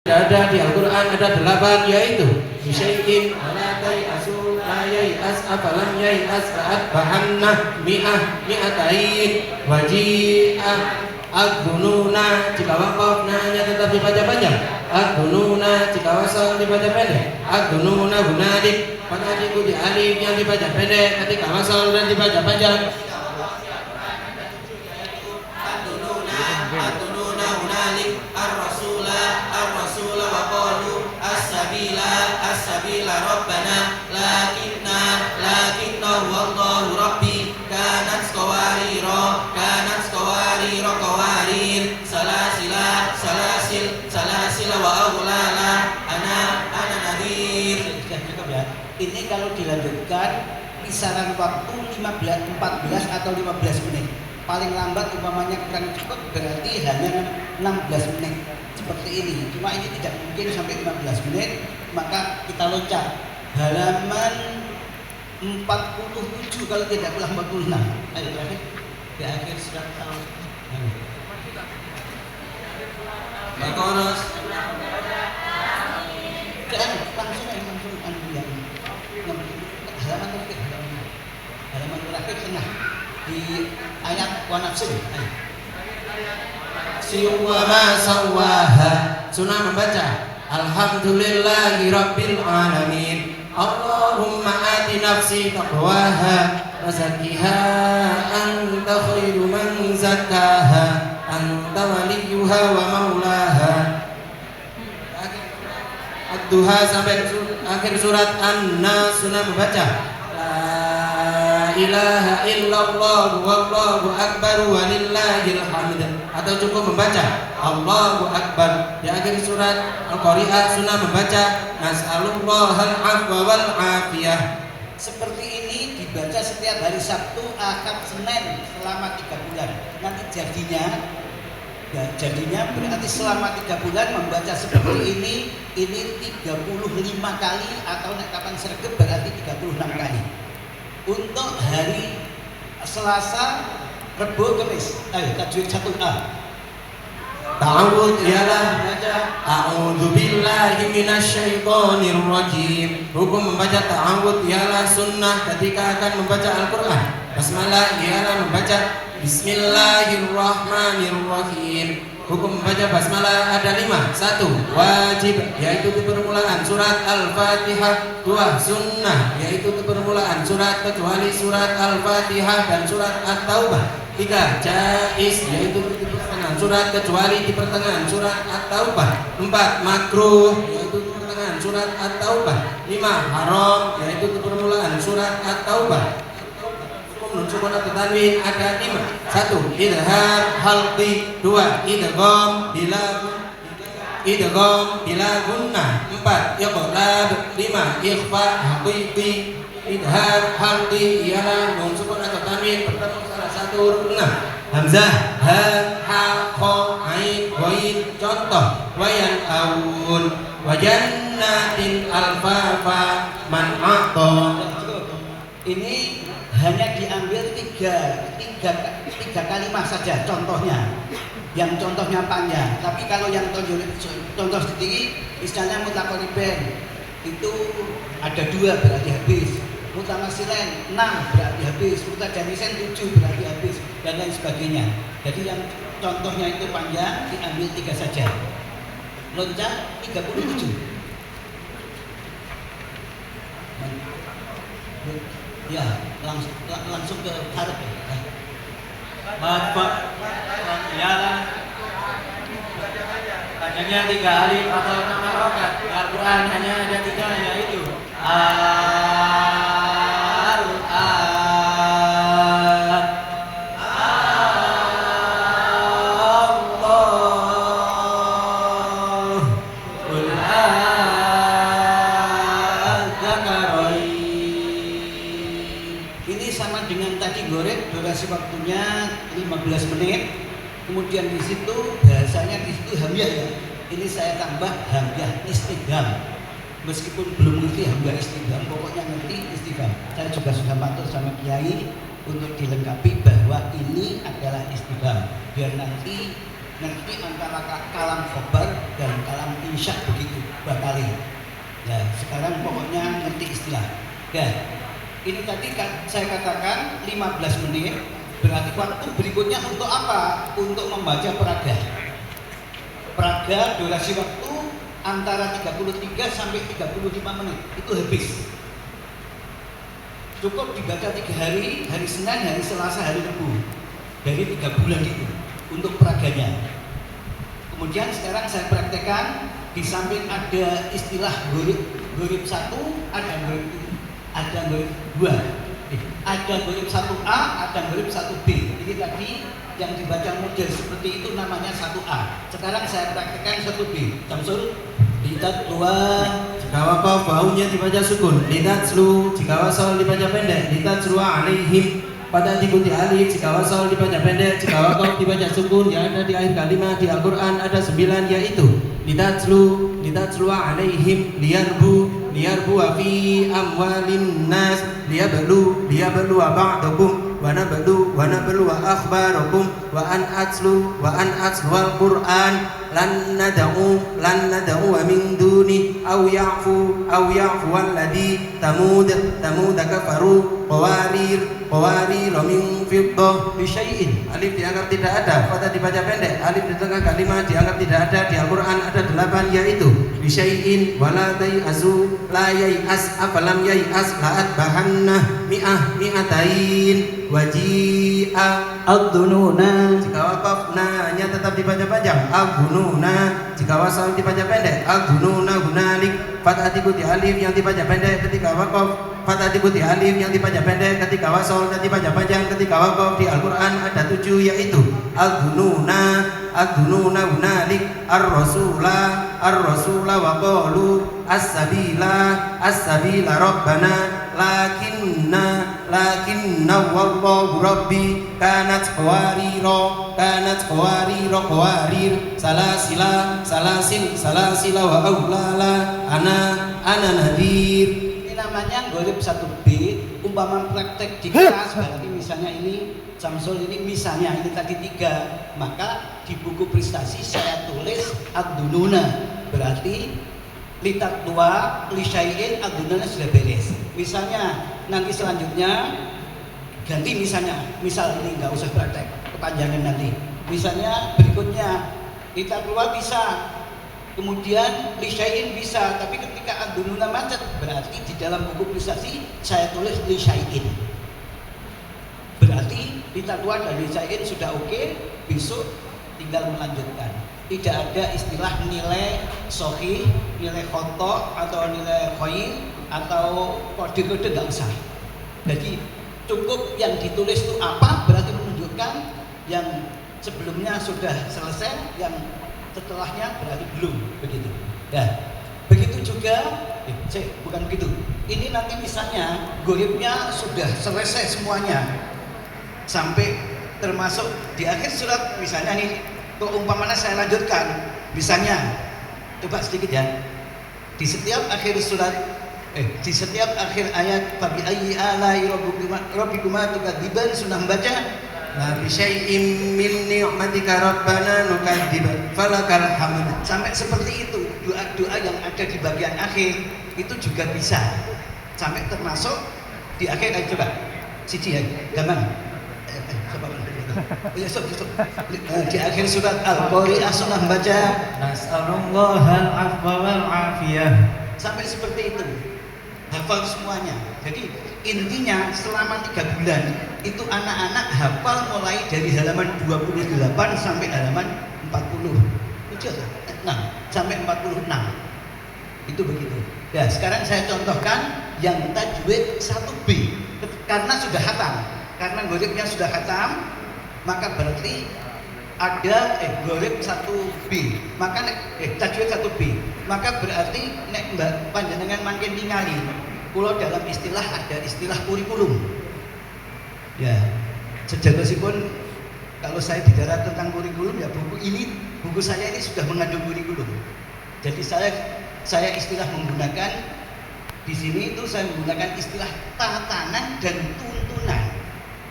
Ada di Al-Quran ada 8, yaitu bisyai'in ala tai'asu la yai'as afalam yai'as fa'atba'anna mi'atain waji'ah ad-dununa jika waqaf nanya tetap dibaca panjang, ad-dununa jika wasal dibaca pendek, ad-dununa hunalik pada diikuti alif yang dibaca pendek ketika wasal dan dibaca panjang. Ad-dununa hunalik ar-rasula wa qalu as-sabila rabbana lakinna wallahu rabbi kanat qawarira qawarir salasil wa aghlala ana nadir. Ini kalau dilanjutkan kisaran waktu 14 atau 15 menit. Paling lambat umpamanya kurang cepat berarti hanya 16 menit seperti ini. Cuma ini tidak mungkin sampai 15 menit, maka kita loncat halaman 47 kalau tidak pulang 46. Ayo terakhir di akhir surat tahun. Baqarah. Jangan langsung yang halaman terakhir tengah di ayat wa nafsin. Siwama sawaha. Sunnah membaca alhamdulillahi rabbil alamin. Allahumma ati nafsi taqwaha wa zakkiha anta khairu man zakkaha anta waliyuha wa maulaha. Ad-Duha sampai akhir surat An-Nas. Sunnah membaca la ilaha illallah wallahu akbar walillahil hamd, atau cukup membaca Allahu akbar. Di akhir surat Al-Qari'ah sunnah membaca nas'alullahal afwa wal afiyah. Seperti ini dibaca setiap hari Sabtu, Ahad, Senin selama 3 bulan. Nanti jadinya berarti selama 3 bulan membaca seperti ini 35 kali, atau kapan sergap berarti 36 kali. Untuk hari Selasa, Rebo, Kamis. Ayo tajwid 1A. Ta'awud ialah a'udzu billahi minasyaitonir rajim. Hukum membaca ta'awud ialah sunnah ketika akan membaca Al-Qur'an. Basmalah ialah membaca bismillahirrahmanirrahim. Hukum membaca basmalah ada 5. 1. Wajib, yaitu di permulaan surat Al-Fatihah. 2. Sunnah, yaitu di permulaan surat kecuali surat Al-Fatihah dan surat At-Taubah. 3. Jaiz, yaitu di pertengahan surat kecuali di pertengahan surat At-Taubah. 4. Makruh, yaitu di pertengahan surat At-Taubah. 5. Haram, yaitu di permulaan surat At-Taubah. Nun sukun atau tanwin ada 5. 1. Idhar halqi. 2. Idgham bila gunnah. 4. Iqlab. 5. Ikhfa haqiqi. Idhar halqi ialah nun sukun atau tanwin bertemu salah satu huruf 6. Hamzah, ha, kha, ain, ghain. Contoh wayan awun wajannatin alfafa man a'ta. Ini hanya diambil tiga kalimat saja contohnya, yang contohnya panjang. Tapi kalau yang contoh sedikit, misalnya mutaqaribain itu ada 2 berarti habis, mutamasilain 6 berarti habis, mutajanisen 7 berarti habis, dan lain sebagainya. Jadi yang contohnya itu panjang diambil 3 saja. Loncat 37. Ya, langsung ke harap ya. Ialah bacanya 3 alif atau 6 harokat. Al-Quran hanya ada 3, yaitu waktunya 15 menit. Kemudian di situ bahasanya di situ hamzah ya. Ini saya tambah hamzah istifham. Meskipun belum ngerti hamzah istifham, pokoknya ngerti istifham. Saya juga sudah matur sama kiai untuk dilengkapi bahwa ini adalah istifham, biar nanti antara kalam khobar dan kalam Isya begitu bakali. Ya, sekarang pokoknya ngerti istilah. Ya, ini tadi saya katakan 15 menit, berarti waktu berikutnya untuk apa? Untuk membaca peraga. Peraga durasi waktu antara 33 sampai 35 menit, itu habis. Cukup dibaca 3 hari, hari Senin, hari Selasa, hari Rabu, dari 3 bulan itu untuk peraganya. Kemudian sekarang saya praktekkan, di samping ada istilah gurib 1, ada gurib 2, ada gurib 1A, ada gurib 1B. Jadi tadi yang dibaca model seperti itu namanya 1A. Sekarang saya praktekkan 1B. Samsul, lihat luar. Jika wakaf baunya dibaca sukun, litatlu. Jika wasal dibaca pendek, litatlu alaihim. Pada diikuti alif, jika wasal dibaca pendek, jika wakaf dibaca sukun. Yang ada di akhir kalimat di Al-Quran ada 9, yaitu litatlu alaihim, liyarbu wa fi amwalin nas, liyablu ba'dakum wa nablu wa akhbarakum wa an atlu al-Quran lan nad'u wa min duni aw ya'fu alladhi tamud kafaru qawarir min fiddah bi syai'in. Alif dianggap tidak ada, pada dibaca pendek. Alif di tengah kalimat dianggap tidak ada. Di Al-Quran ada 8, yaitu bi syai'in wala tai'azu la yai'as afalam yai'as la'at bahanna mi'atain waji'a ad-dununa. Jika wakaf hanya tetap dibaca panjang, ad-dununa. Jika wasal dibaca pendek, ad-dununa hunalik. Fathah diikuti alif yang dibaca pendek ketika wakaf, fathah diikuti alif yang dibaca pendek ketika wasal dan dibaca panjang ketika wakaf. Di Al-Quran ada 7, yaitu ad-dununa hunalik, ar-rasula wa qalu as-sabila rabbana lakinna wallahu rabbi kanat qawarir salasila wa awlala ana nadir. Ini namanya gurib 1B. Umpama praktek di kelas, berarti misalnya ini Samsul, ini misalnya ini tadi 3, maka di buku prestasi saya tulis ad-dununa, berarti litat 2 lisyai'in ad-dununa sudah beres. Misalnya nanti selanjutnya ganti, misal ini nggak usah praktek, kepanjangan nanti. Misalnya berikutnya litat 2 bisa, kemudian lisyai'in bisa, tapi ketika ad-dununa macet, berarti di dalam buku prestasi saya tulis lisyai'in. Berarti litat 2 dan lisyai'in sudah oke, besok tinggal melanjutkan. Tidak ada istilah nilai sahih, nilai khoto, atau nilai khair, atau kode-kode, nggak usah. Jadi cukup yang ditulis itu apa, berarti menunjukkan yang sebelumnya sudah selesai, yang setelahnya berarti belum, begitu. Ya, begitu juga. Bukan begitu. Ini nanti misalnya guribnya sudah selesai semuanya, sampai termasuk di akhir surat, misalnya nih, keumpamanya saya lanjutkan, misalnya, coba sedikit ya, di setiap akhir surat, di setiap akhir ayat, fabi ayyi alai rabbikuma tukadziban, sudah membaca La bi syai'in min ni'matika rabbana nukadzib falakal hamd. Sampai seperti itu, doa-doa yang ada di bagian akhir itu juga bisa. Sampai termasuk di akhir, coba Siti ya, gaman. Di akhir surat Al-Qari'ah sunnah membaca Nas'alullahal afwa wal afiyah. Sampai seperti itu, hafal semuanya. Jadi intinya selama 3 bulan itu anak-anak hafal mulai dari halaman 28 sampai halaman 46 sampai 46. Itu begitu. Ya, sekarang saya contohkan yang tajwid 1B, karena sudah khatam. Karena guribnya sudah khatam, maka berarti ada gurib 1B, maka tajwid 1B, maka berarti nek panjenengan makin ningali, kula dalam istilah ada istilah kurikulum. Ya, sejatosipun kalau saya bicara tentang kurikulum, ya buku saya ini sudah mengandung kurikulum. Jadi saya istilah menggunakan di sini itu, saya menggunakan istilah tatanan dan tuntunan.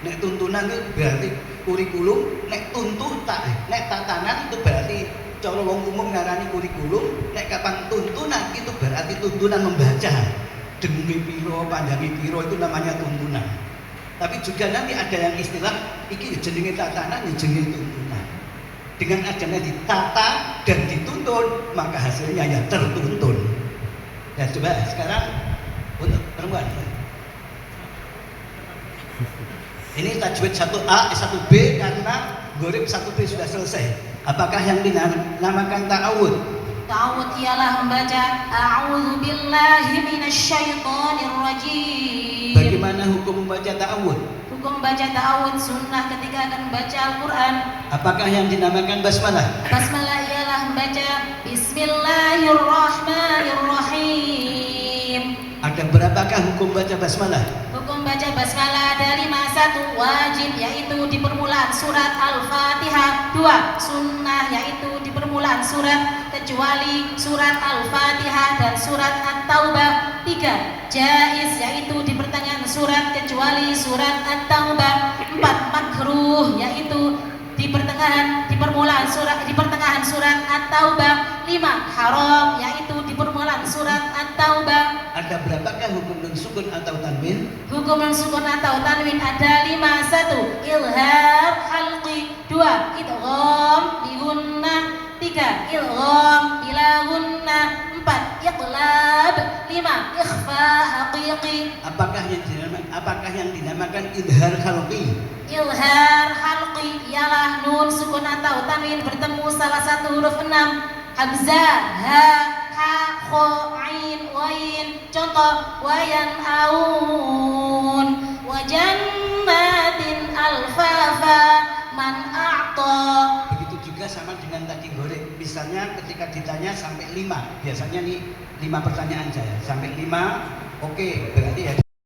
Nek tuntunan itu berarti kurikulum, nek tatanan itu berarti cara wong umum ngarani kurikulum, nek kapan tuntunan itu berarti tuntunan membaca. Dengunge piro, panjange piro itu namanya tuntunan. Tapi juga nanti ada yang istilah iki jenenge tatanan, jenenge tuntunan. Dengan adanya ditata dan dituntun, maka hasilnya ya tertuntun. Dan coba sekarang untuk perempuan. Ini tajwid 1A, 1B karena gorib 1B sudah selesai. Apakah yang dinamakan ta'awud? Ta'awud ialah membaca A'udzu billahi minasyaitonir rajim. Bagaimana hukum membaca ta'awud? Hukum baca ta'awud sunnah ketika akan membaca Al-Quran. Apakah yang dinamakan basmalah? Basmalah ialah membaca Bismillahirrahmanirrahim. Ada berapakah hukum baca basmalah? Hukum baca basmalah ada 5. 1. Wajib yaitu di permulaan surat Al-Fatihah. 2. Sunnah yaitu di permulaan surat kecuali surat Al-Fatihah dan surat At-Taubah. 3. Jaiz yaitu di pertengahan surat kecuali surat At-Taubah. 4. Makruh yaitu di permulaan surat At-Taubah. 5. Haram yaitu di permulaan surat At-Taubah. Ada berapakah hukum nun sukun atau tanwin? Hukum nun sukun atau tanwin ada 5. 1. Ilhar halqi. 2. Idgham bi gunnah. 3. Idgham bila gunnah. 4. Iqlab. 5. Ikhfa haqiqi. Apakah yang dinamakan idhar khalqi? Ilhar halqi ialah nun sukun atau tanwin bertemu salah satu huruf 6. Hamzah, ha, ha, kho, ain, wain. Contoh, wayan aun, wajannatin alfafa, man a'ta. Begitu juga sama dengan tadi goreng. Misalnya ketika ditanya sampai 5, biasanya nih 5 pertanyaan saya. Sampai 5, oke, berarti ya